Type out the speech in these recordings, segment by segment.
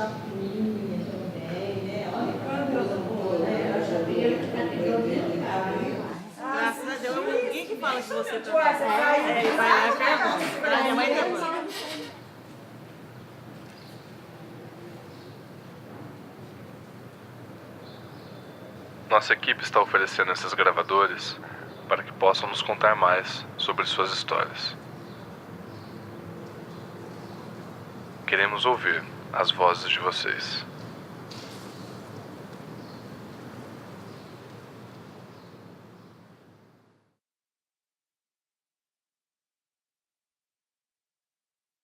chapinha também, né? Olha que coisa boa, né? A chapinha que tá Graças a Deus, ninguém que fala que você tá. Ele vai lá e pergunta. Pra minha mãe também. Nossa equipe está oferecendo esses gravadores para que possam nos contar mais sobre suas histórias. Queremos ouvir as vozes de vocês.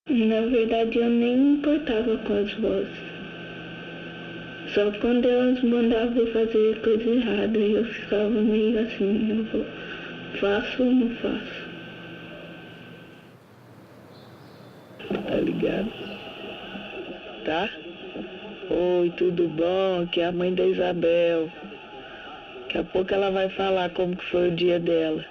Na verdade, eu nem me importava com as vozes. Só quando elas mandavam eu fazer coisa errada, eu ficava meio assim, faço ou não faço. Tá ligado? Tá? Oi, tudo bom? Aqui é a mãe da Isabel. Daqui a pouco ela vai falar como que foi o dia dela.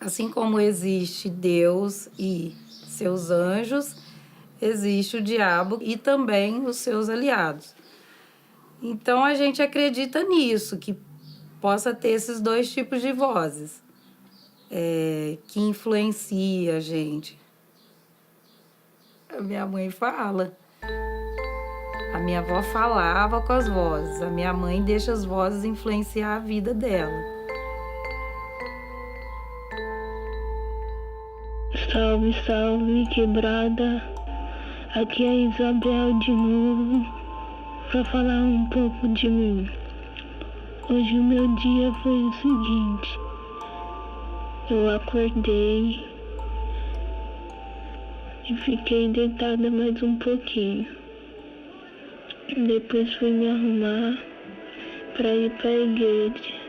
Assim como existe Deus e seus anjos, existe o diabo e também os seus aliados. Então a gente acredita nisso, que possa ter esses dois tipos de vozes que influencia a gente. A minha mãe fala. A minha avó falava com as vozes. A minha mãe deixa as vozes influenciar a vida dela. Salve, salve, quebrada. Aqui é a Isabel de novo, para falar um pouco de mim. Hoje o meu dia foi o seguinte. Eu acordei e fiquei deitada mais um pouquinho. Depois fui me arrumar para ir para a igreja.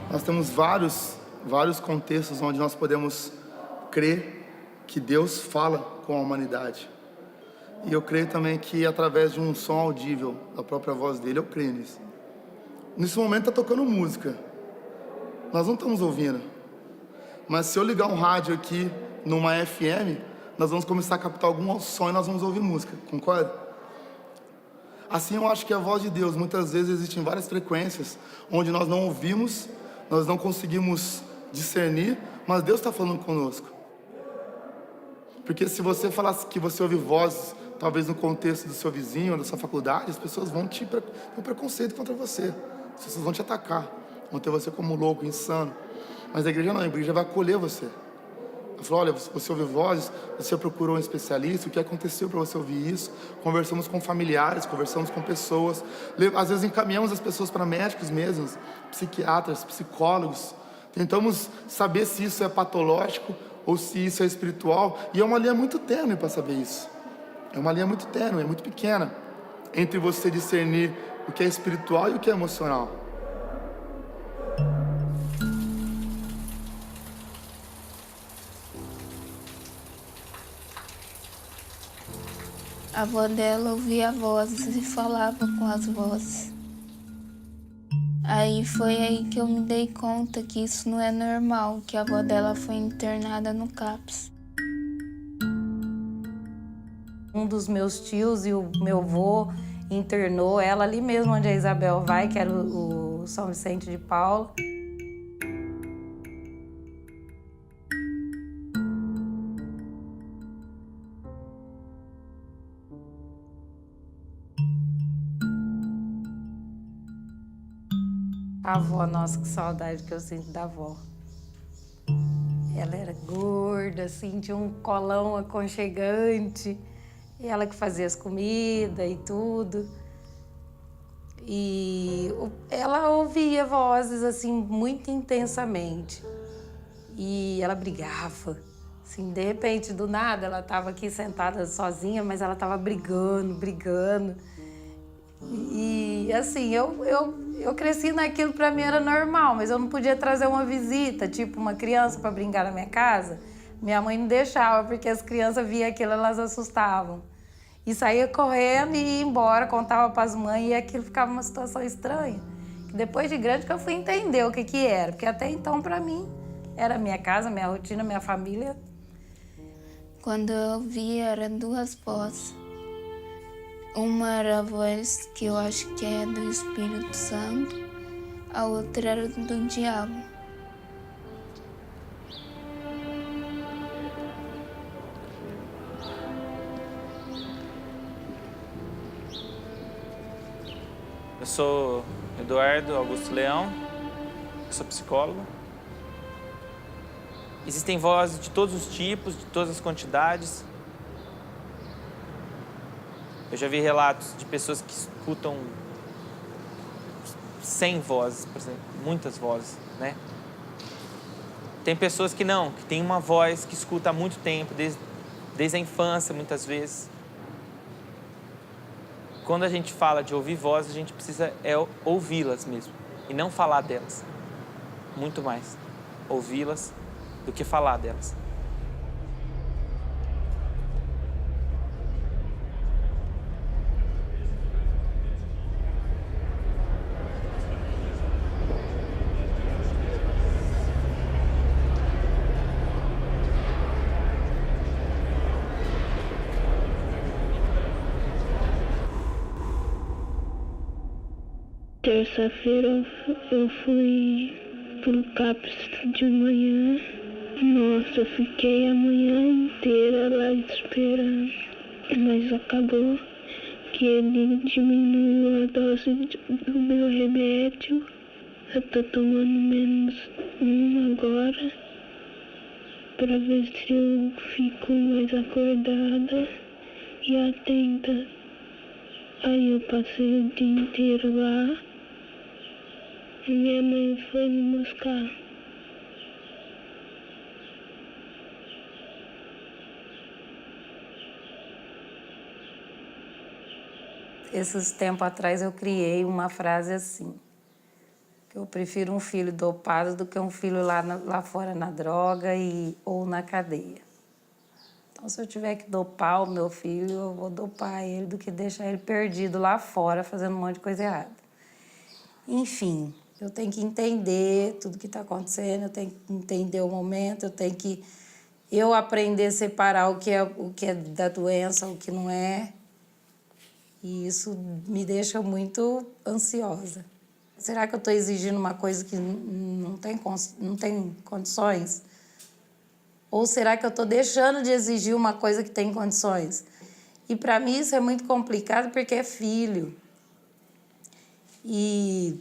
Nós temos vários contextos onde nós podemos crer que Deus fala com a humanidade. E eu creio também que através de um som audível, da própria voz dele, eu creio nisso. Nesse momento está tocando música. Nós não estamos ouvindo. Mas se eu ligar um rádio aqui numa FM, nós vamos começar a captar algum som e nós vamos ouvir música. Concorda? Assim eu acho que a voz de Deus, muitas vezes existem várias frequências onde nós não ouvimos, nós não conseguimos discernir, mas Deus está falando conosco. Porque se você falasse que você ouve vozes, talvez no contexto do seu vizinho ou da sua faculdade, as pessoas vão ter um preconceito contra você. As pessoas vão te atacar, vão ter você como louco, insano. Mas a igreja não, a igreja vai acolher você. Ela falou, olha, você ouve vozes, você procurou um especialista, o que aconteceu para você ouvir isso? Conversamos com familiares, conversamos com pessoas, às vezes encaminhamos as pessoas para médicos mesmos, psiquiatras, psicólogos. Tentamos saber se isso é patológico ou se isso é espiritual, e é uma linha muito tênue para saber isso. É uma linha muito tênue, é muito pequena, entre você discernir o que é espiritual e o que é emocional. A avó dela ouvia vozes e falava com as vozes. Aí foi aí que eu me dei conta que isso não é normal, que a avó dela foi internada no CAPS. Um dos meus tios e o meu avô internou ela ali mesmo onde a Isabel vai, que era o São Vicente de Paula. A avó, nossa, que saudade que eu sinto da avó. Ela era gorda, assim, tinha um colão aconchegante. E ela que fazia as comidas e tudo. E ela ouvia vozes, assim, muito intensamente. E ela brigava. Assim, de repente, do nada, ela estava aqui sentada sozinha, mas ela estava brigando. E, assim, eu cresci naquilo, para mim era normal, mas eu não podia trazer uma visita, tipo uma criança para brincar na minha casa. Minha mãe não deixava, porque as crianças viam aquilo, elas assustavam. E saía correndo e ia embora, contava para as mães, e aquilo ficava uma situação estranha. Depois de grande que eu fui entender o que era, porque até então, para mim, era minha casa, minha rotina, minha família. Quando eu vi, eram duas vozes. Uma era a voz que eu acho que é do Espírito Santo, a outra era do diabo. Eu sou Eduardo Augusto Leão, sou psicólogo. Existem vozes de todos os tipos, de todas as quantidades. Eu já vi relatos de pessoas que escutam 100 vozes, por exemplo, muitas vozes, né? Tem pessoas que não, que tem uma voz que escuta há muito tempo, desde a infância, muitas vezes. Quando a gente fala de ouvir vozes, a gente precisa ouvi-las mesmo, e não falar delas. Muito mais ouvi-las do que falar delas. Terça-feira eu fui pro CAPS de manhã. Nossa, eu fiquei a manhã inteira lá esperando. Mas acabou que ele diminuiu a dose do meu remédio. Eu tô tomando menos um agora, pra ver se eu fico mais acordada e atenta. Aí eu passei o dia inteiro lá. E minha mãe foi me buscar. Esses tempos atrás eu criei uma frase assim, que eu prefiro um filho dopado do que um filho lá fora na droga ou na cadeia. Então, se eu tiver que dopar o meu filho, eu vou dopar ele do que deixar ele perdido lá fora fazendo um monte de coisa errada. Enfim, eu tenho que entender tudo que está acontecendo, eu tenho que entender o momento, eu tenho que aprender a separar o que é da doença, o que não é. E isso me deixa muito ansiosa. Será que eu estou exigindo uma coisa que não tem condições? Ou será que eu estou deixando de exigir uma coisa que tem condições? E para mim isso é muito complicado porque é filho. E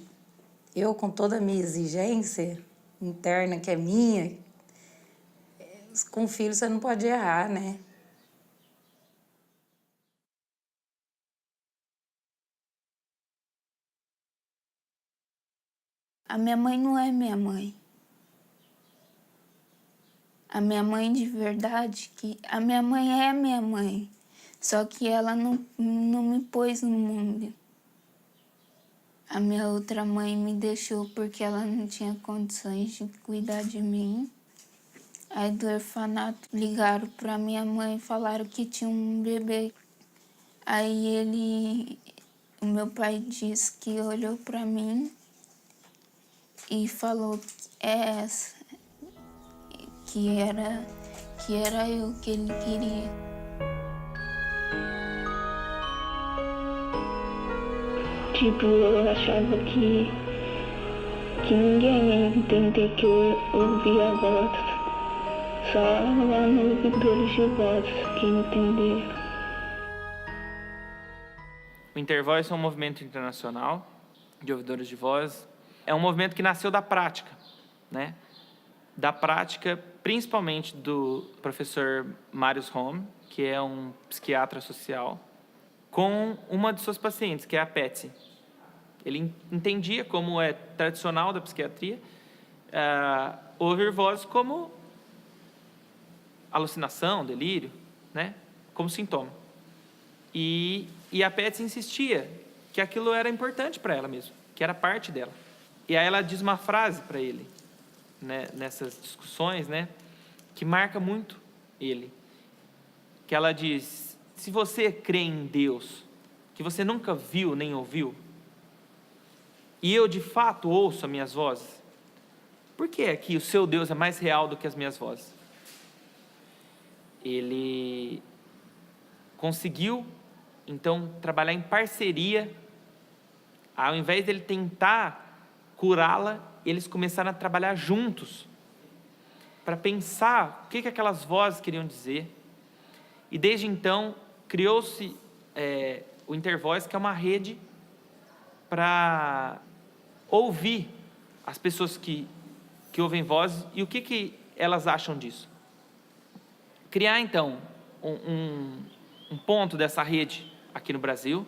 eu, com toda a minha exigência interna, que é minha, com filho você não pode errar, né? A minha mãe não é minha mãe. A minha mãe de verdade, a minha mãe é minha mãe, só que ela não me pôs no mundo. A minha outra mãe me deixou porque ela não tinha condições de cuidar de mim. Aí do orfanato ligaram para minha mãe e falaram que tinha um bebê. Aí o meu pai disse que olhou para mim e falou que é essa, que era eu que ele queria. Tipo, eu achava que ninguém ia entender que eu ouvia a voz. Só lá no ouvidor de voz que entenderam. O Intervoz é um movimento internacional de ouvidores de voz. É um movimento que nasceu da prática, né? da prática, principalmente do professor Marius Romme, que é um psiquiatra social, com uma de suas pacientes, que é a Patsy. Ele entendia, como é tradicional da psiquiatria, ouvir vozes como alucinação, delírio, né? Como sintoma. E a Patsy insistia que aquilo era importante para ela mesmo, que era parte dela. E aí ela diz uma frase para ele, né, nessas discussões, né, que marca muito ele. Que ela diz: se você crê em Deus, que você nunca viu nem ouviu, e eu de fato ouço as minhas vozes, por que é que o seu Deus é mais real do que as minhas vozes? Ele conseguiu, então, trabalhar em parceria. Ao invés dele tentar curá-la, eles começaram a trabalhar juntos para pensar o que aquelas vozes queriam dizer. E desde então, criou-se o Intervoz, que é uma rede para ouvir as pessoas que ouvem vozes e o que elas acham disso. Criar, então, um ponto dessa rede aqui no Brasil,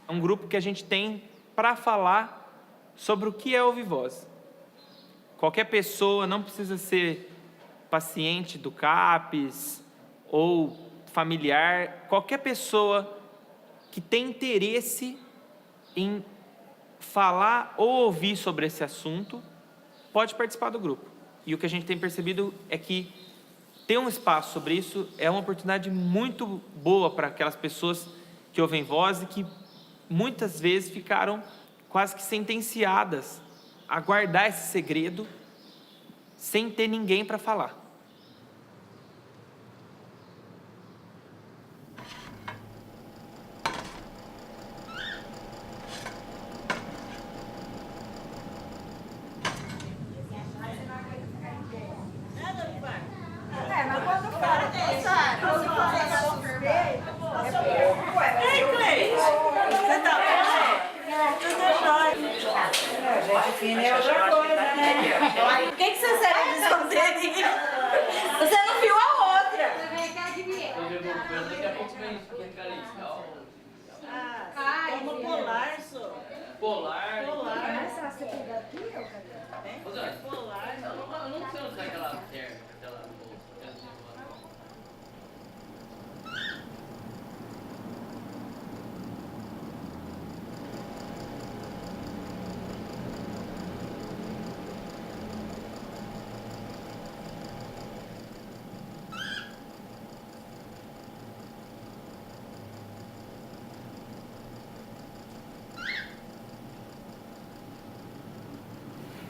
é um grupo que a gente tem para falar sobre o que é ouvir voz. Qualquer pessoa, não precisa ser paciente do CAPES ou familiar, qualquer pessoa que tem interesse em falar ou ouvir sobre esse assunto pode participar do grupo. E o que a gente tem percebido é que ter um espaço sobre isso é uma oportunidade muito boa para aquelas pessoas que ouvem voz e que muitas vezes ficaram quase que sentenciadas a guardar esse segredo sem ter ninguém para falar. O que você serve de esconder? Você não viu a outra. Como polar, só. Polar? Polar. Mas você tem daqui ou cadê? Polar. Eu não sei onde é aquela terra, aquela bolsa.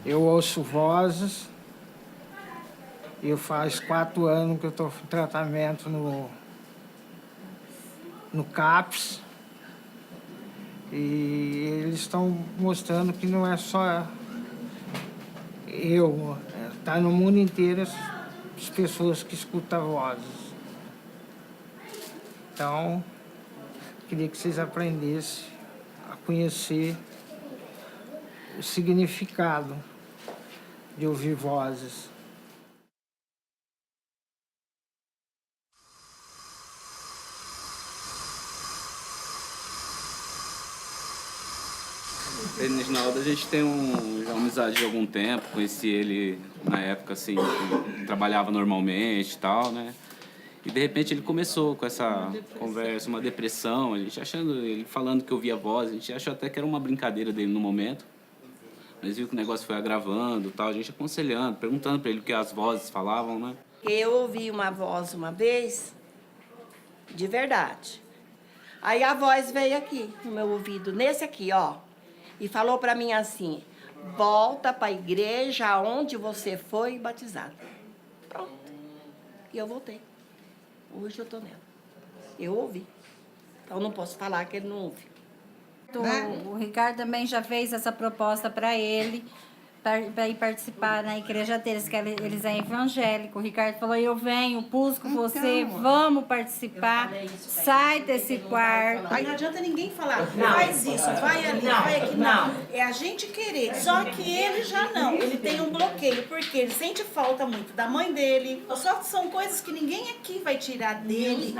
Eu ouço vozes. Eu faz 4 anos que eu estou em tratamento no CAPES. E eles estão mostrando que não é só eu, está no mundo inteiro as pessoas que escutam vozes. Então, queria que vocês aprendessem a conhecer o significado de ouvir vozes. Ele, Reginaldo, a gente tem já uma amizade de algum tempo, conheci ele na época, assim, que trabalhava normalmente e tal, né? E de repente ele começou com essa conversa, uma depressão, a gente ele falando que ouvia voz, a gente achou até que era uma brincadeira dele no momento, mas viu que o negócio foi agravando e tal, a gente aconselhando, perguntando para ele o que as vozes falavam, né? Eu ouvi uma voz uma vez, de verdade. Aí a voz veio aqui, no meu ouvido, nesse aqui, ó, e falou para mim assim: volta para a igreja onde você foi batizado. Pronto. E eu voltei. Hoje eu tô nela. Eu ouvi. Então não posso falar que ele não ouve. O Ricardo também já fez essa proposta para ele, para ir participar na igreja deles, que eles é evangélico. O Ricardo falou, eu venho, busco você, vamos participar, sai desse quarto. Aí não adianta ninguém falar, faz isso, vai ali, vai aqui, não. É a gente querer, só que ele já não, ele tem um bloqueio, porque ele sente falta muito da mãe dele, só são coisas que ninguém aqui vai tirar dele.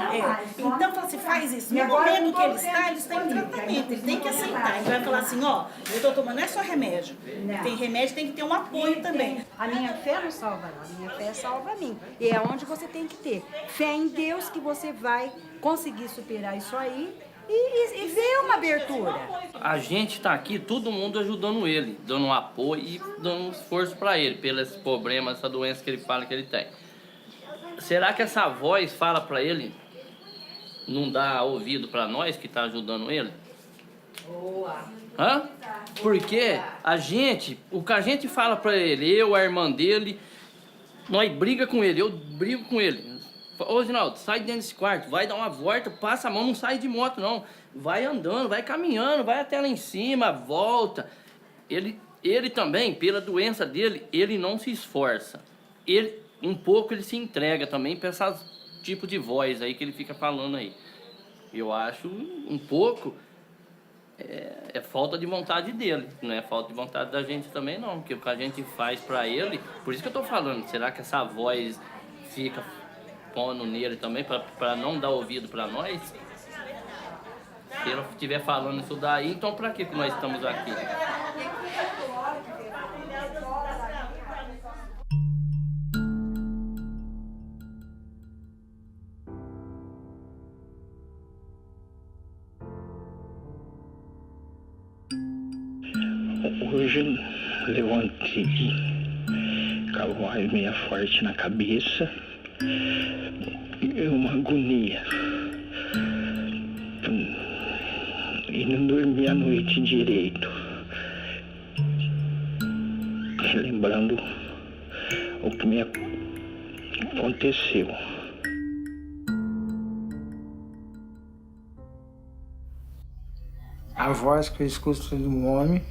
Então, fala assim, faz isso. No momento que ele está em tratamento, ele tem que aceitar. Ele vai falar assim, ó, eu tô tomando, não é só remédio. Tem remédio, tem que ter um apoio também. A minha fé não salva ela, a minha fé salva a mim. E é onde você tem que ter fé em Deus que você vai conseguir superar isso aí e ver uma abertura. A gente tá aqui, todo mundo ajudando ele, dando um apoio e dando um esforço para ele, pelos problemas, essa doença que ele fala que ele tem. Será que essa voz fala para ele, não dá ouvido para nós que tá ajudando ele? Boa. Hã? Porque a gente, o que a gente fala pra ele, eu, a irmã dele, nós briga com ele, eu brigo com ele. Ô, Ginaldo, sai dentro desse quarto, vai dar uma volta, passa a mão, não sai de moto não. Vai andando, vai caminhando, vai até lá em cima, volta. Ele também, pela doença dele, ele não se esforça. Um pouco ele se entrega também pra esse tipo de voz aí que ele fica falando aí. Eu acho um pouco... É falta de vontade dele, não é falta de vontade da gente também não, porque o que a gente faz pra ele, por isso que eu tô falando, será que essa voz fica pondo nele também pra não dar ouvido pra nós? Se ela estiver falando isso daí, então pra que nós estamos aqui? Hoje eu levantei com a voz meio forte na cabeça, uma agonia. E não dormi a noite direito, lembrando o que me aconteceu. A voz que eu escuto de um homem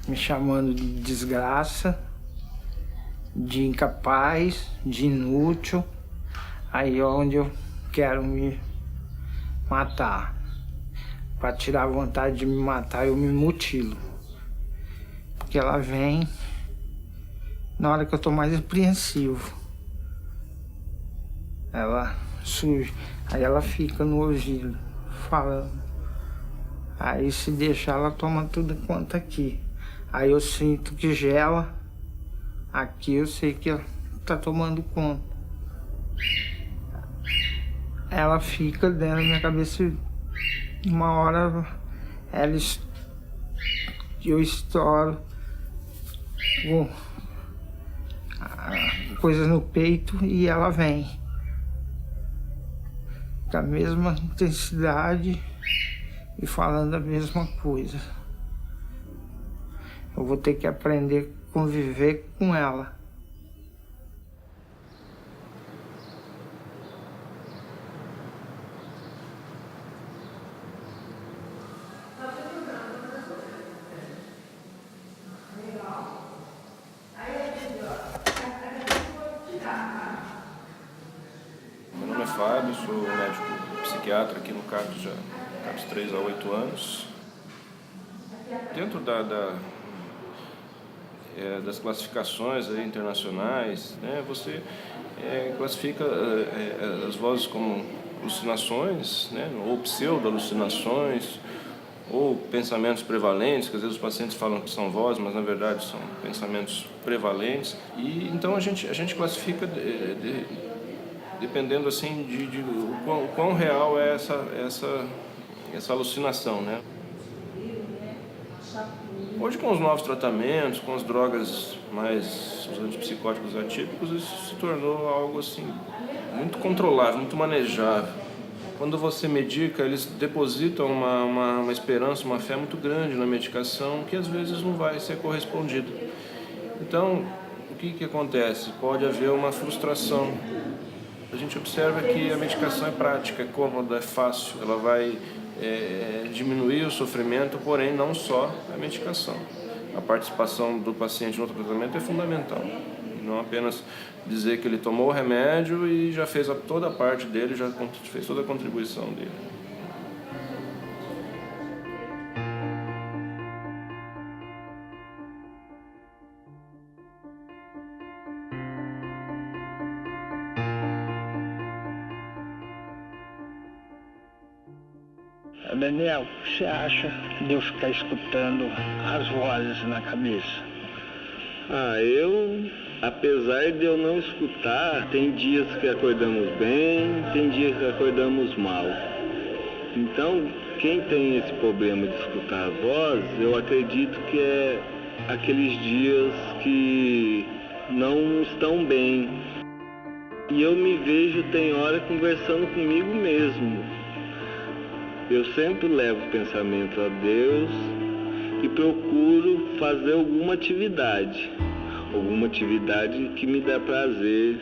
me chamando de desgraça, de incapaz, de inútil, aí é onde eu quero me matar. Para tirar a vontade de me matar, eu me mutilo. Porque ela vem na hora que eu tô mais apreensivo. Ela surge, aí ela fica no ouvido, falando. Aí se deixar, ela toma tudo quanto aqui. Aí eu sinto que gela, aqui eu sei que ela tá tomando conta. Ela fica dentro da minha cabeça, uma hora eu estouro coisas no peito e ela vem. Com a mesma intensidade e falando a mesma coisa. Eu vou ter que aprender a conviver com ela. Meu nome é Fábio, sou médico psiquiatra aqui no CAPS já CAPS 3 há 8 anos. Dentro das classificações aí internacionais, né, você classifica as vozes como alucinações, né, ou pseudo-alucinações, ou pensamentos prevalentes, que às vezes os pacientes falam que são vozes, mas na verdade são pensamentos prevalentes. E então a gente classifica dependendo assim de o quão real é essa alucinação, né? Hoje, com os novos tratamentos, com as drogas mais, os antipsicóticos atípicos, isso se tornou algo assim muito controlável, muito manejável. Quando você medica, eles depositam uma esperança, uma fé muito grande na medicação, que às vezes não vai ser correspondida. Então, o que acontece? Pode haver uma frustração. A gente observa que a medicação é prática, é cômoda, é fácil, ela vai diminuir o sofrimento, porém não só a medicação. a participação do paciente no tratamento é fundamental. Não apenas dizer que ele tomou o remédio e já fez toda a parte dele, já fez toda a contribuição dele. Daniel, o que você acha de eu ficar escutando as vozes na cabeça? Eu, apesar de eu não escutar, tem dias que acordamos bem, tem dias que acordamos mal. Então, quem tem esse problema de escutar a voz, eu acredito que é aqueles dias que não estão bem. E eu me vejo, tem hora, conversando comigo mesmo. Eu sempre levo o pensamento a Deus e procuro fazer alguma atividade que me dá prazer,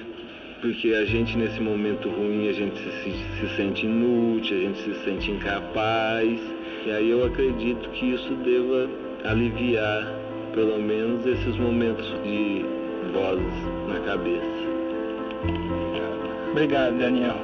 porque a gente nesse momento ruim, a gente se sente inútil, a gente se sente incapaz, e aí eu acredito que isso deva aliviar pelo menos esses momentos de vozes na cabeça. Obrigado, Daniel.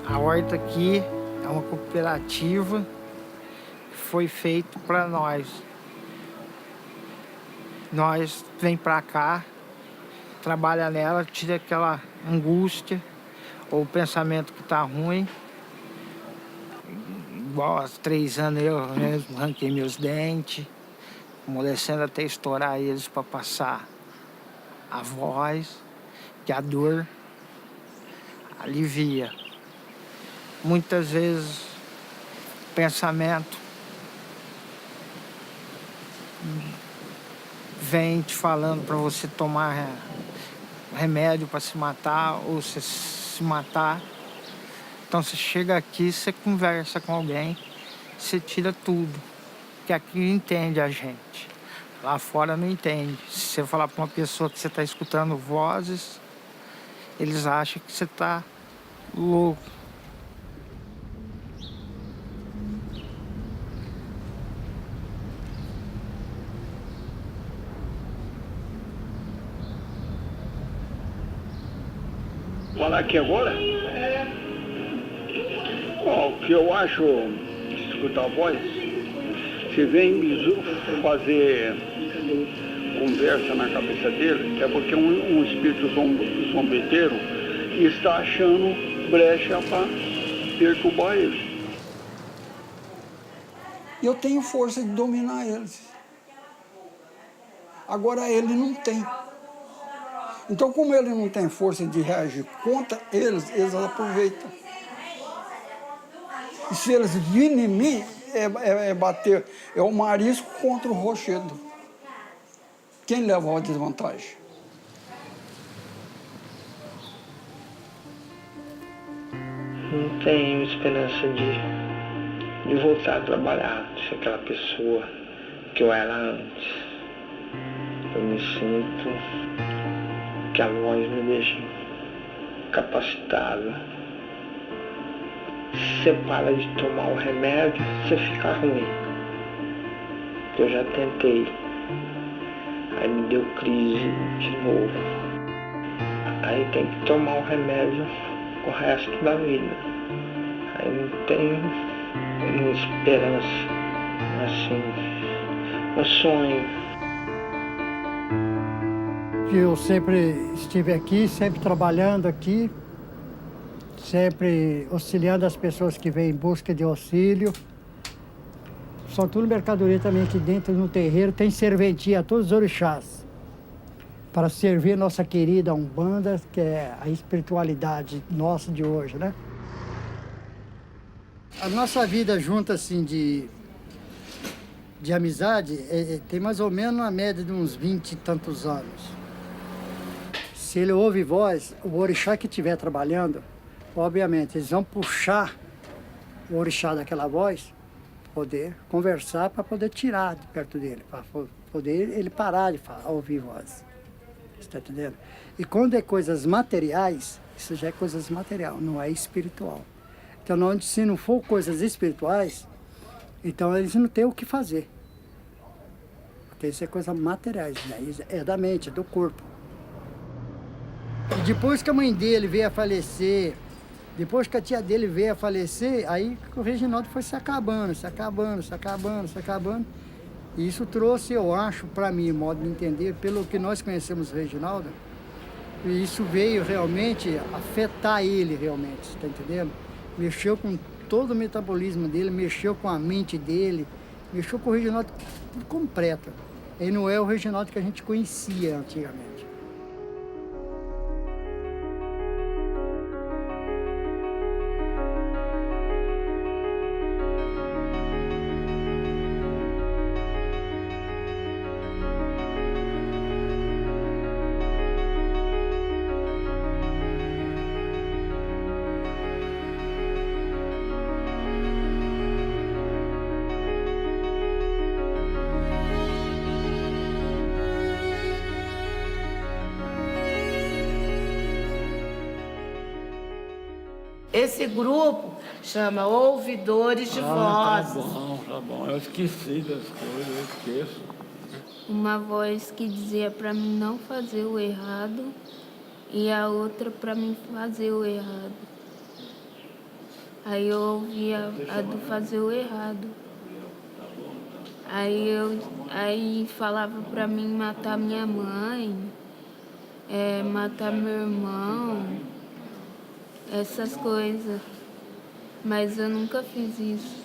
A horta aqui é uma cooperativa que foi feita para nós. Nós vem para cá, trabalha nela, tira aquela angústia ou o pensamento que tá ruim. Igual há 3 anos eu mesmo arranquei meus dentes, amolecendo até estourar eles para passar a voz, que a dor alivia. Muitas vezes o pensamento vem te falando para você tomar remédio para se matar ou você se matar. Então você chega aqui, você conversa com alguém, você tira tudo, que aqui entende a gente. Lá fora não entende. Se você falar para uma pessoa que você está escutando vozes, eles acham que você está louco. Falar aqui agora? O que eu acho de escutar a voz, se vem fazer conversa na cabeça dele, é porque um espírito zombeteiro está achando brecha para perturbar ele. Eu tenho força de dominar eles. Agora ele não tem. Então, como ele não tem força de reagir contra eles, eles aproveitam. E se eles virem em mim, é bater, é o marisco contra o rochedo. Quem leva a desvantagem? Não tenho esperança de voltar a trabalhar, de ser aquela pessoa que eu era antes. Eu me sinto que a voz me deixa capacitado. Se você para de tomar o remédio, você fica ruim. Eu já tentei. Aí me deu crise de novo. Aí tem que tomar o remédio o resto da vida. Aí não tem uma esperança, assim, um sonho. Eu sempre estive aqui, sempre trabalhando aqui, sempre auxiliando as pessoas que vêm em busca de auxílio. São tudo mercadoria também aqui dentro no terreiro, tem serventia a todos os orixás, para servir nossa querida Umbanda, que é a espiritualidade nossa de hoje, né? A nossa vida junta, assim, de amizade, tem mais ou menos uma média de uns 20 e tantos anos. Se ele ouve voz, o orixá que estiver trabalhando, obviamente, eles vão puxar o orixá daquela voz, poder conversar para poder tirar de perto dele, para poder ele parar de falar, ouvir voz. Está entendendo? E quando é coisas materiais, isso já é coisas material, não é espiritual. Então, onde se não for coisas espirituais, então eles não têm o que fazer. Porque isso é coisa materiais, né? É da mente, é do corpo. E depois que a mãe dele veio a falecer, depois que a tia dele veio a falecer, aí o Reginaldo foi se acabando. E isso trouxe, eu acho, para mim, modo de entender, pelo que nós conhecemos o Reginaldo, e isso veio realmente afetar ele realmente, você está entendendo? Mexeu com todo o metabolismo dele, mexeu com a mente dele, mexeu com o Reginaldo tudo completo. Ele não é o Reginaldo que a gente conhecia antigamente. Esse grupo chama Ouvidores de Vozes. Tá bom. Eu esqueci das coisas, eu esqueço. Uma voz que dizia para mim não fazer o errado e a outra para mim fazer o errado. Aí eu ouvia a do fazer o errado. Aí falava para mim matar minha mãe, matar meu irmão, essas coisas. Mas eu nunca fiz isso.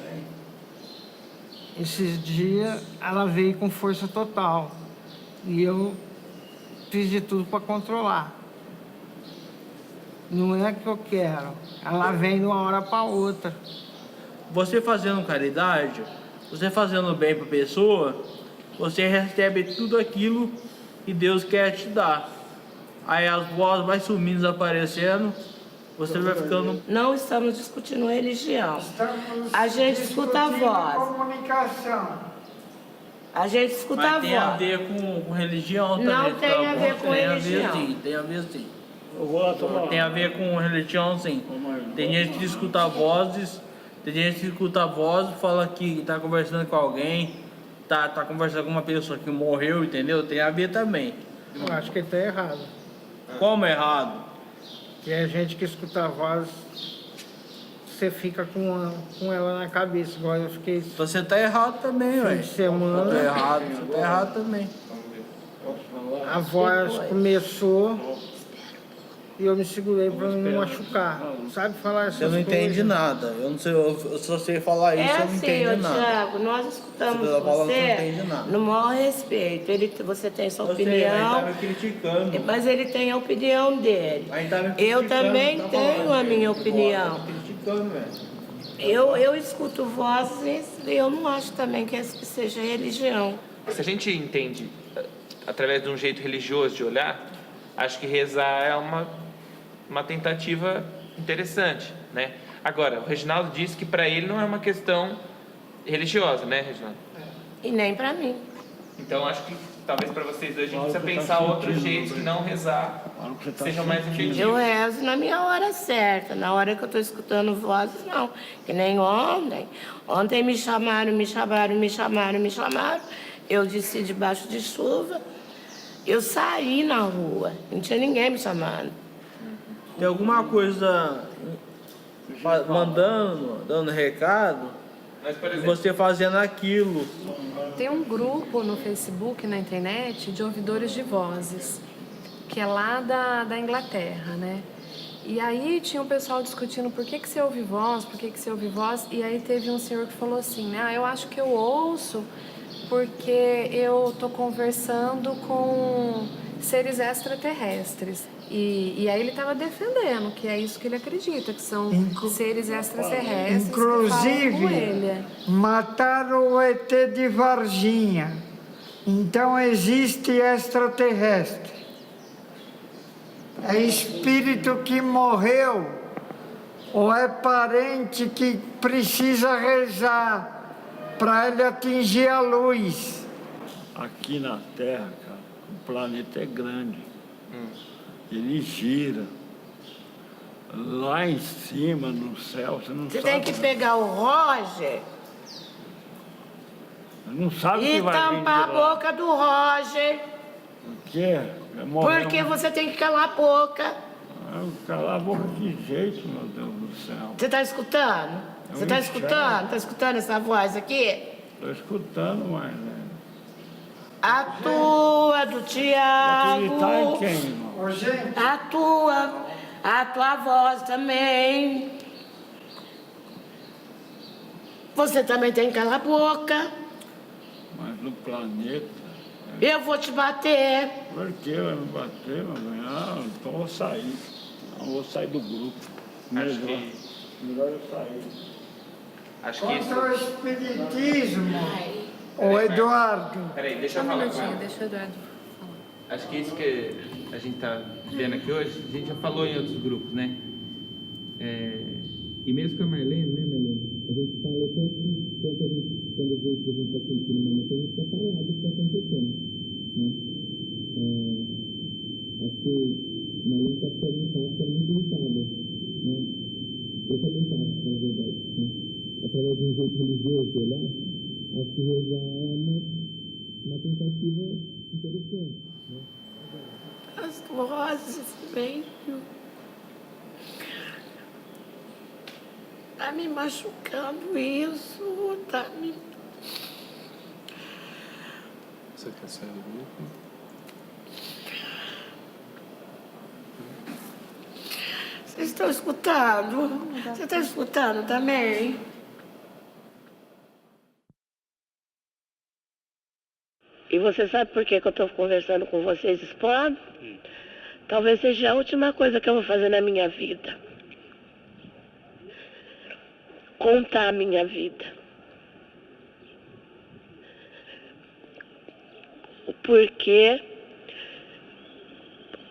Esses dias ela veio com força total e eu fiz de tudo para controlar. Não é que eu quero, ela vem de uma hora para outra. Você fazendo caridade, você fazendo bem para a pessoa, você recebe tudo aquilo que Deus quer te dar. Aí as vozes vai sumindo, desaparecendo, você vai ficando... Não estamos discutindo religião. A gente escuta a voz. Comunicação. A gente escuta a voz. Mas tem a ver com religião também. Não tem a ver com religião. Tem a ver sim. Tem a ver com religião sim. Tem gente que escuta vozes, tem gente que escuta a voz e fala que tá conversando com alguém, tá conversando com uma pessoa que morreu, entendeu? Tem a ver também. Eu acho que ele tá errado. Como errado? Que é gente que escuta a voz, você fica com ela na cabeça, igual eu fiquei. Você tá errado também, ué. Fim de semana. Você tá errado também. A voz começou e eu me segurei pra não machucar. Sabe falar essas coisas? Você não entende nada. Eu não sei, eu só sei falar isso, eu não entendo nada. Tiago, nós escutamos Você você no maior respeito. Você tem sua opinião. Sei, ele tá me criticando. Mas ele tem a opinião dele. Eu também tenho a minha opinião. Tá me criticando, velho. Eu escuto vozes e eu não acho também que seja religião. Se a gente entende através de um jeito religioso de olhar, acho que rezar é uma tentativa interessante, né? Agora, o Reginaldo disse que para ele não é uma questão religiosa, né, Reginaldo? E nem para mim. Então, acho que talvez para vocês dois a gente precisa pensar outros jeitos de não rezar que sejam mais efetivos. Eu rezo na minha hora certa, na hora que eu estou escutando vozes, não. Que nem ontem. Ontem me chamaram. Eu desci debaixo de chuva. Eu saí na rua, não tinha ninguém me chamando. Tem alguma coisa dando recado, e você fazendo aquilo. Tem um grupo no Facebook, na internet, de ouvidores de vozes, que é lá da Inglaterra, né? E aí tinha um pessoal discutindo por que você ouve voz, e aí teve um senhor que falou assim, né? Eu acho que eu ouço porque eu tô conversando com seres extraterrestres. E aí ele estava defendendo que é isso que ele acredita, que são seres extraterrestres. Inclusive, que falam com ele. mataram o ET de Varginha. Então existe extraterrestre. É espírito que morreu ou é parente que precisa rezar para ele atingir a luz. Aqui na Terra, cara, o planeta é grande. Ele gira. Lá em cima, no céu, você não Você sabe. tem que pegar o Roger Não sabe o e que vai vir de tampar a lá. boca do Roger. Por quê? Vai morrer Porque um- você tem que calar a boca. Calar a boca de jeito, meu Deus do céu. Você tá escutando? Você tá escutando? Tá escutando essa voz aqui? Tô escutando, mas... A tua, do Tiago. Acreditar em quem, irmão? A tua voz também. Você também tem que calar a boca. Mas no planeta... Eu vou te bater. Por que vai me bater, meu bem? Ah, então eu vou sair. Não, eu vou sair do grupo. Melhor eu sair. Acho que Contra o espiritismo. Ô, Eduardo. Peraí, deixa eu falar com ela. Deixa o Eduardo. Acho que isso que a gente está vendo aqui hoje, a gente já falou em outros grupos, né? E mesmo com a Marlene, né, Marlene? A gente fala quanto a gente, quando a gente está sentindo uma emoção, a gente está falando do que está acontecendo, né? Acho que a Marlene está ficando muito irritada, né? Eu também estava, na verdade, né? Através de um jeito religioso de olhar, acho que rezar é uma tentativa interessante, né? As vozes vêm. Tá me machucando isso, tá me... Você quer sair do grupo? Vocês estão escutando? Você está escutando também? E você sabe por que eu estou conversando com vocês expondo? Talvez seja a última coisa que eu vou fazer na minha vida. Contar a minha vida. O porquê.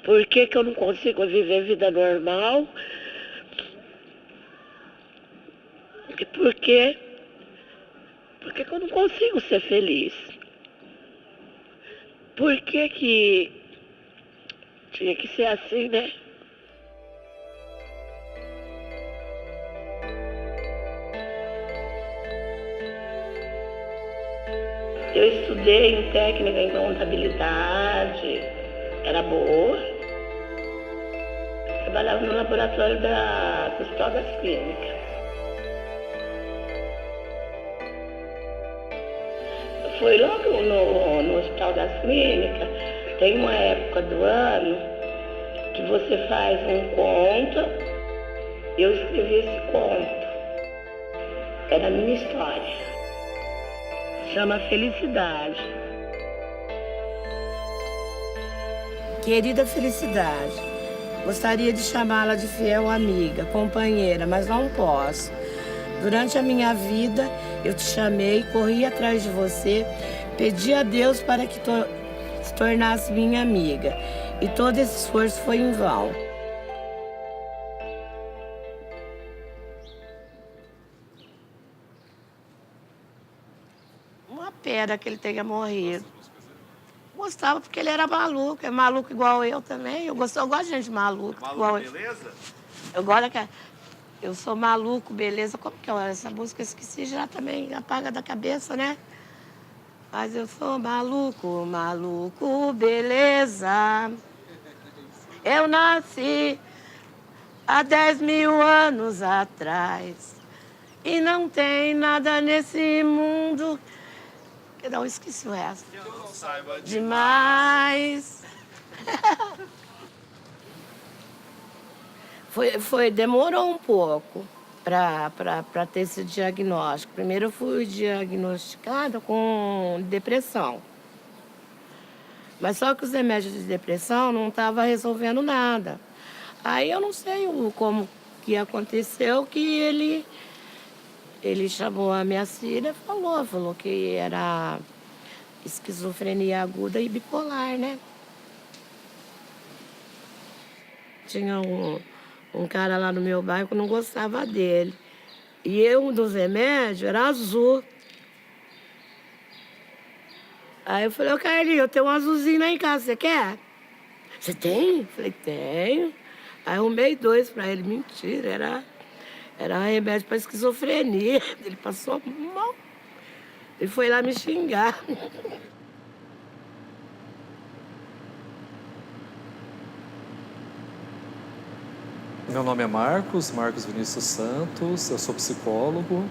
Por que eu não consigo viver vida normal? E por que eu não consigo ser feliz? Por que tinha que ser assim, né? Eu estudei em técnica em contabilidade, era boa. Trabalhava no laboratório do Hospital das Clínicas. Foi logo no Hospital das Clínicas, tem uma época do ano que você faz um conto. Eu escrevi esse conto. Era a minha história. Chama Felicidade. Querida Felicidade, gostaria de chamá-la de fiel amiga, companheira, mas não posso. Durante a minha vida, eu te chamei, corri atrás de você, pedi a Deus para que se tornasse minha amiga. E todo esse esforço foi em vão. Uma pena que ele tenha morrido. Gostava porque ele era maluco, é maluco igual eu também. Eu gosto de gente maluca. Maluco, beleza? Eu sou maluco, beleza. Como que é essa música? Eu esqueci já também, apaga da cabeça, né? Mas eu sou maluco, maluco, beleza. Eu nasci há 10.000 anos atrás. E não tem nada nesse mundo... Não, esqueci o resto. Que eu não saiba demais. Demorou um pouco para ter esse diagnóstico. Primeiro eu fui diagnosticada com depressão. Mas só que os remédios de depressão não estavam resolvendo nada. Aí eu não sei como que aconteceu que ele chamou a minha filha e falou que era esquizofrenia aguda e bipolar, né? Tinha um cara lá no meu bairro que não gostava dele. E um dos remédios era azul. Aí eu falei, ô Carlinhos, eu tenho um azulzinho lá em casa, você quer? Você tem? Eu falei, tenho. Aí arrumei 2 pra ele. Mentira, era remédio pra esquizofrenia. Ele passou mal. Ele foi lá me xingar. Meu nome é Marcos Vinícius Santos, eu sou psicólogo,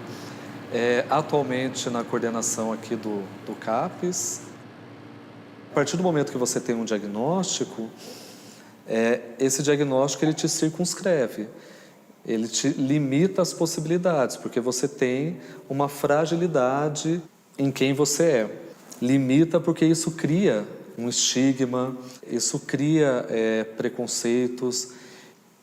atualmente na coordenação aqui do CAPES. A partir do momento que você tem um diagnóstico, esse diagnóstico ele te circunscreve, ele te limita as possibilidades, porque você tem uma fragilidade em quem você é. Limita porque isso cria um estigma, isso cria preconceitos.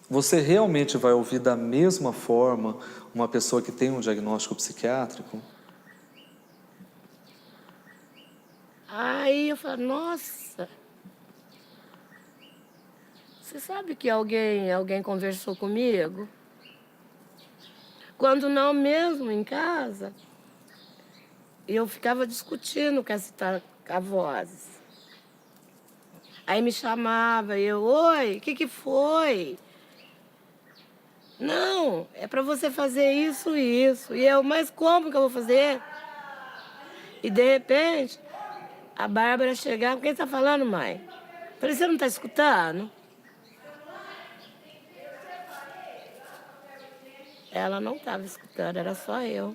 Você realmente vai ouvir da mesma forma uma pessoa que tem um diagnóstico psiquiátrico? Aí eu falo, nossa, você sabe que alguém conversou comigo? Quando não mesmo em casa, eu ficava discutindo com essa voz. Aí me chamava, oi, o que foi? Não, é para você fazer isso e isso. E eu, mas como que eu vou fazer? E de repente, a Bárbara chegava, quem está falando, mãe? Eu falei, você não está escutando? Ela não estava escutando, era só eu.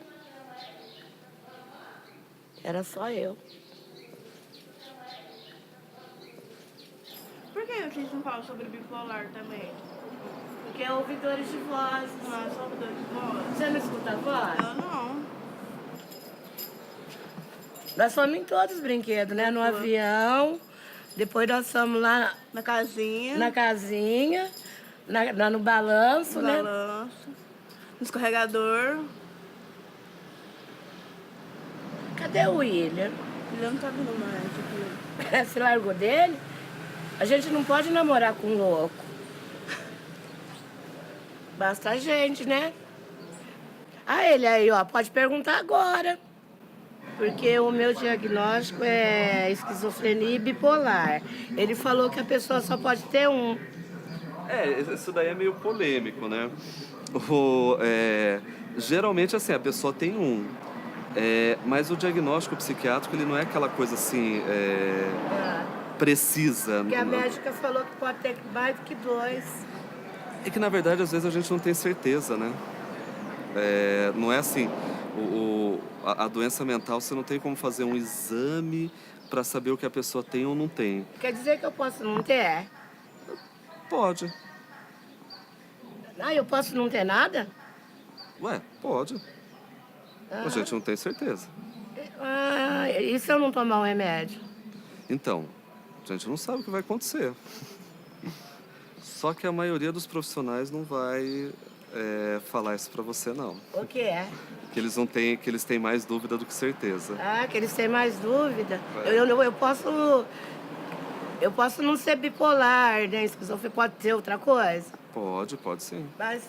Era só eu. Por que a gente não fala sobre bipolar também? Porque é ouvidores de voz. Não, é só ouvidores de voz. Você não escuta a voz? Eu não. Nós fomos em todos os brinquedos, né? No avião, depois nós fomos lá na casinha. Na casinha, no balanço, né? Balanço. No escorregador. Cadê o William? Ele não tá vindo mais aqui. Você largou dele? A gente não pode namorar com um louco. Basta a gente, né? Ah, ele aí, ó, pode perguntar agora. Porque o meu diagnóstico é esquizofrenia e bipolar. Ele falou que a pessoa só pode ter um. Isso daí é meio polêmico, né? Geralmente, assim, a pessoa tem um. Mas o diagnóstico psiquiátrico, ele não é aquela coisa assim, precisa. Porque a médica falou que pode ter mais do que 2. É que, na verdade, às vezes a gente não tem certeza, né? Não é assim, a doença mental, você não tem como fazer um exame para saber o que a pessoa tem ou não tem. Quer dizer que eu posso não ter? Pode. Ah, eu posso não ter nada? Ué, pode. A gente não tem certeza. Ah, e se eu não tomar um remédio? Então, a gente não sabe o que vai acontecer. Só que a maioria dos profissionais não vai falar isso pra você, não. O que é? Que eles têm mais dúvida do que certeza. Ah, que eles têm mais dúvida. Eu posso não ser bipolar, né? Esquizofrenia pode ser outra coisa? Pode sim. Mas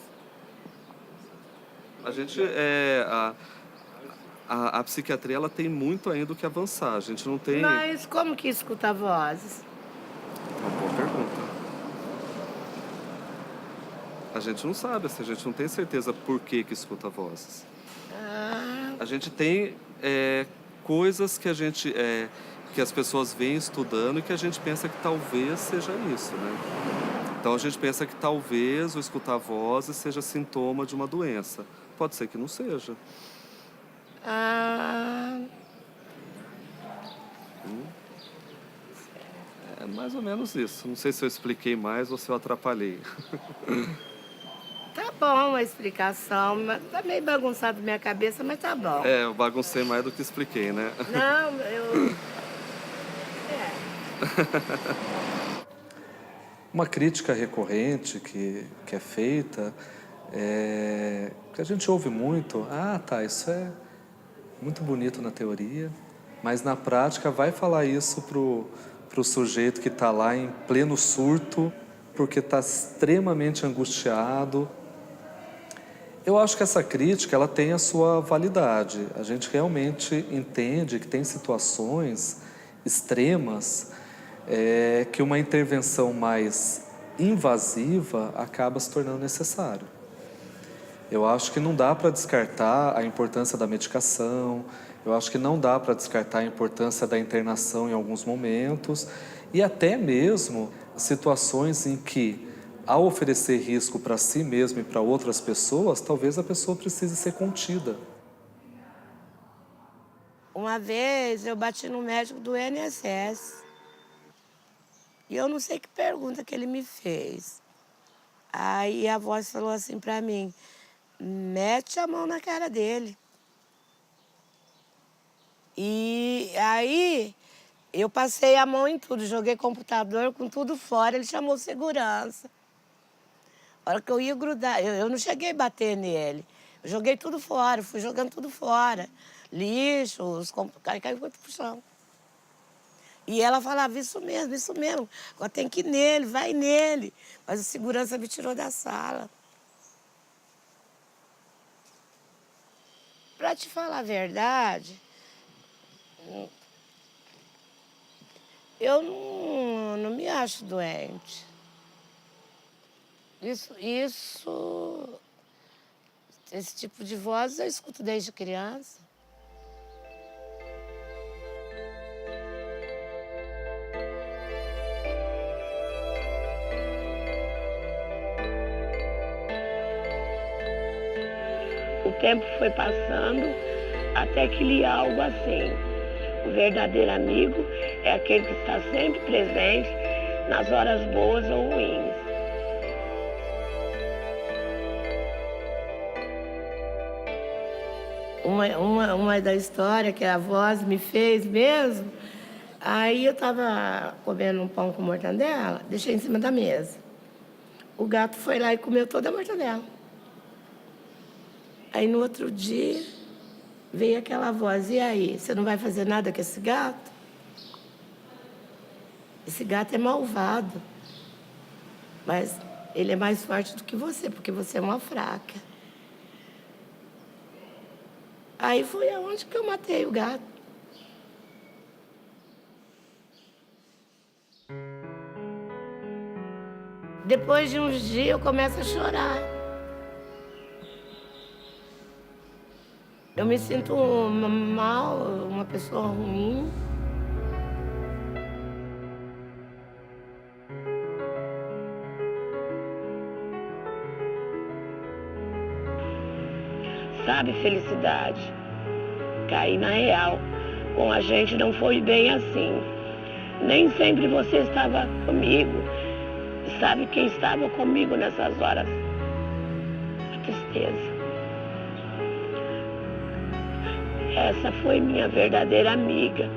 a gente, a psiquiatria, ela tem muito ainda o que avançar. A gente não tem... Mas como que escuta vozes? Uma boa pergunta. A gente não sabe, assim, a gente não tem certeza por que escuta vozes. A gente tem coisas que que as pessoas vêm estudando e que a gente pensa que talvez seja isso, né? Então a gente pensa que talvez o escutar vozes seja sintoma de uma doença. Pode ser que não seja. É mais ou menos isso. Não sei se eu expliquei mais ou se eu atrapalhei. Tá bom a explicação, mas tá meio bagunçado na minha cabeça, mas tá bom. Eu baguncei mais do que expliquei, né? Não, eu... Uma crítica recorrente que é feita, que a gente ouve muito, isso é muito bonito na teoria, mas na prática vai falar isso pro sujeito que está lá em pleno surto, porque está extremamente angustiado. Eu acho que essa crítica ela tem a sua validade. A gente realmente entende que tem situações extremas, que uma intervenção mais invasiva acaba se tornando necessário. Eu acho que não dá para descartar a importância da medicação, eu acho que não dá para descartar a importância da internação em alguns momentos e até mesmo situações em que, ao oferecer risco para si mesmo e para outras pessoas, talvez a pessoa precise ser contida. Uma vez eu bati no médico do INSS e eu não sei que pergunta que ele me fez. Aí a voz falou assim para mim, mete a mão na cara dele. E aí eu passei a mão em tudo, joguei computador com tudo fora, ele chamou segurança. A hora que eu ia grudar, eu não cheguei a bater nele, eu joguei tudo fora, fui jogando tudo fora. Lixo, os computadores caiu pro chão. E ela falava, isso mesmo, agora tem que ir nele, vai nele. Mas o segurança me tirou da sala. Pra te falar a verdade, eu não me acho doente. Esse tipo de voz eu escuto desde criança. O tempo foi passando até que li algo assim. O verdadeiro amigo é aquele que está sempre presente nas horas boas ou ruins. Uma da história que a voz me fez mesmo, aí eu estava comendo um pão com mortandela, deixei em cima da mesa. O gato foi lá e comeu toda a mortandela. Aí no outro dia veio aquela voz, e aí, você não vai fazer nada com esse gato? Esse gato é malvado, mas ele é mais forte do que você, porque você é uma fraca. Aí foi aonde que eu matei o gato. Depois de uns dias eu começo a chorar. Eu me sinto mal, uma pessoa ruim. Sabe, felicidade? Cair na real. Com a gente não foi bem assim. Nem sempre você estava comigo. Sabe quem estava comigo nessas horas? A tristeza. Essa foi minha verdadeira amiga.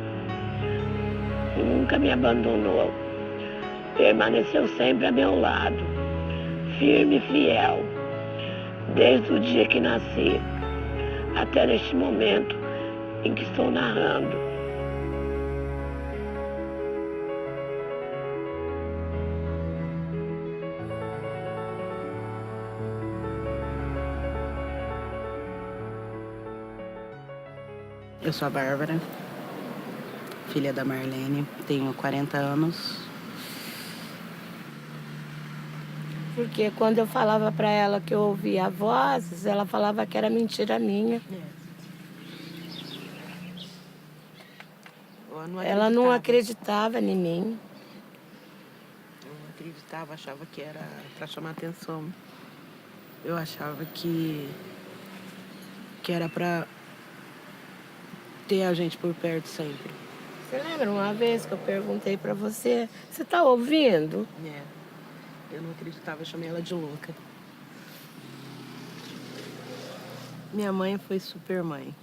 Nunca me abandonou. Permaneceu sempre a meu lado, firme e fiel, desde o dia que nasci, até neste momento em que estou narrando. Eu sou a Bárbara, filha da Marlene, tenho 40 anos. Porque quando eu falava para ela que eu ouvia vozes, ela falava que era mentira minha. Ela não acreditava em mim. Não acreditava, achava que era para chamar atenção. Eu achava que era para ter a gente por perto sempre. Você lembra uma vez que eu perguntei para você, você está ouvindo? Eu não acreditava, eu chamei ela de louca. Minha mãe foi super mãe.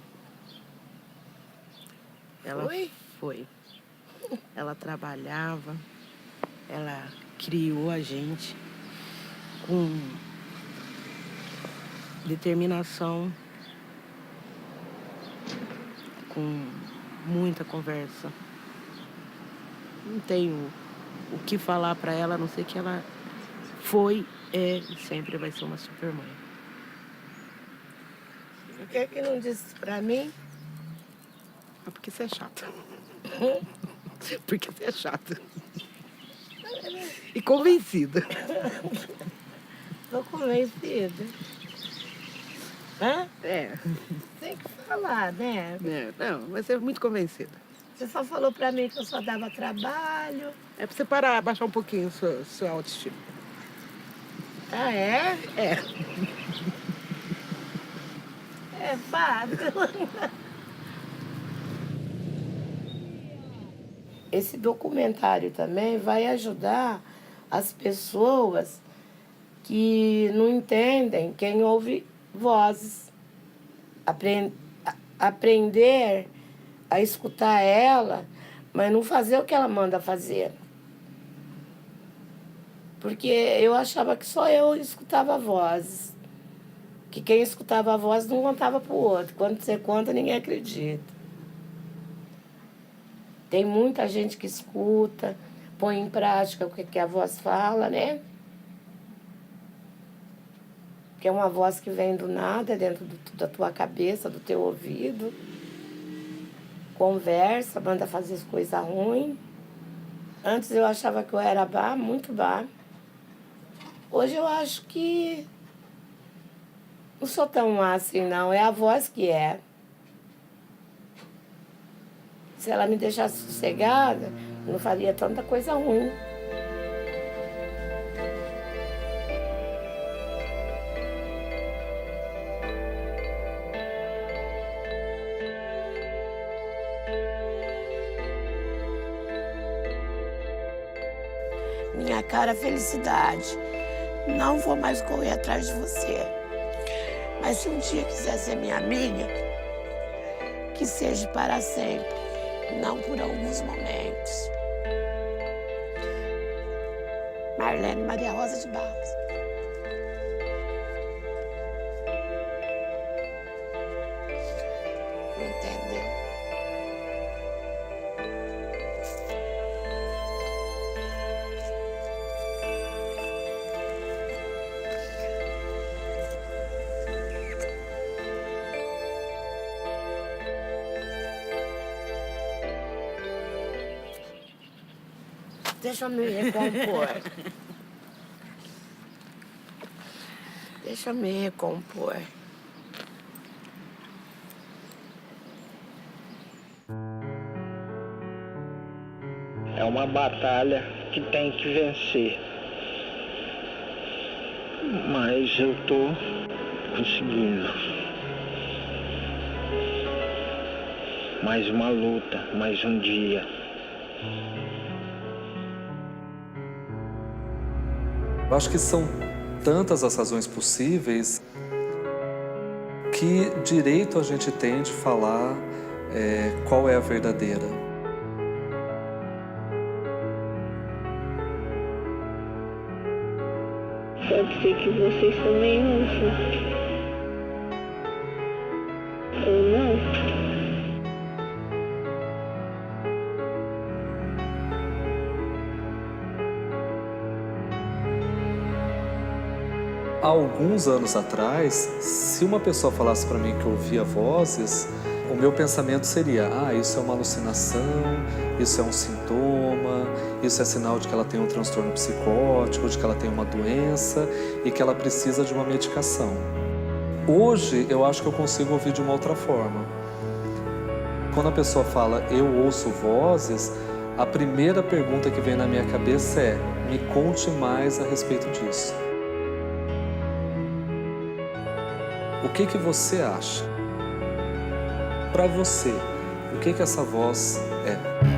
Ela foi. Ela trabalhava, ela criou a gente com determinação, com muita conversa. Não tenho o que falar para ela, a não ser que ela foi, é e sempre vai ser uma super mãe. Por que não disse para mim? É porque você é chata. Porque você é chato. E convencida. Tô convencida. Hã? É. Tem que falar, né? Não, mas você é muito convencida. Você só falou pra mim que eu só dava trabalho. É pra você parar, baixar um pouquinho sua autoestima. Ah, é? É. É fácil. Esse documentário também vai ajudar as pessoas que não entendem quem ouve vozes. Aprender a escutar ela, mas não fazer o que ela manda fazer. Porque eu achava que só eu escutava vozes. Que quem escutava a voz não contava para o outro. Quando você conta, ninguém acredita. Tem muita gente que escuta, põe em prática o que a voz fala, né? Que é uma voz que vem do nada, dentro da tua cabeça, do teu ouvido. Conversa, manda fazer as coisas ruins. Antes eu achava que eu era muito bá. Hoje eu acho que não sou tão má assim, não. É a voz que é. Se ela me deixasse sossegada, eu não faria tanta coisa ruim. Minha cara, felicidade. Não vou mais correr atrás de você. Mas se um dia quiser ser minha amiga, que seja para sempre, não por alguns momentos. Marlene Maria Rosa de Barros. Entendeu? Deixa eu me recompor. Deixa eu me recompor. É uma batalha que tem que vencer. Mas eu tô conseguindo. Mais uma luta, mais um dia. Eu acho que são tantas as razões possíveis que direito a gente tem de falar qual é a verdadeira. Pode ser que vocês também ouçam. Ou não? Há alguns anos atrás, se uma pessoa falasse para mim que ouvia vozes, o meu pensamento seria: isso é uma alucinação, isso é um sintoma, isso é sinal de que ela tem um transtorno psicótico, de que ela tem uma doença e que ela precisa de uma medicação. Hoje, eu acho que eu consigo ouvir de uma outra forma. Quando a pessoa fala eu ouço vozes, a primeira pergunta que vem na minha cabeça é: me conte mais a respeito disso. O que você acha? Para você, o que essa voz é?